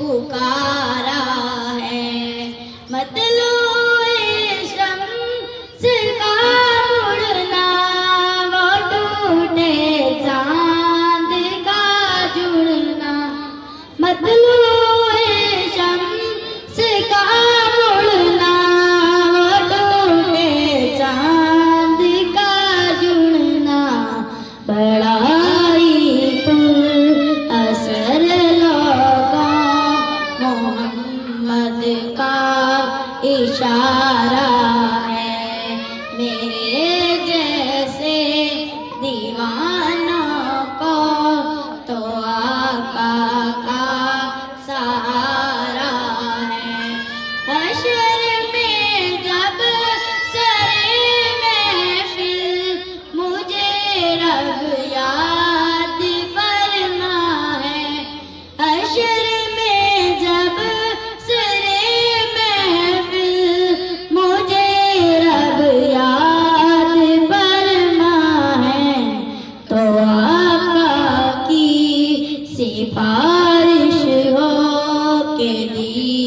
पुकारा है। मतलूए शम्स का मुड़ना, वो टूटे चांद का जुड़ना। मतलूए शम्स का मुड़ना, वो टूटे चांद का जुड़ना। बड़ा ही पुर असर लगा मोहम्मद का इशारा है। मेरे जैसे दीवानों को तो आका का सहारा है। हश्र में जब सरे महफिल, मुझे रब याद फरमा है। हश्र में जब सरे महफिल, मुझे रब याद फरमा है। तो आका की सिफारिश हो के दी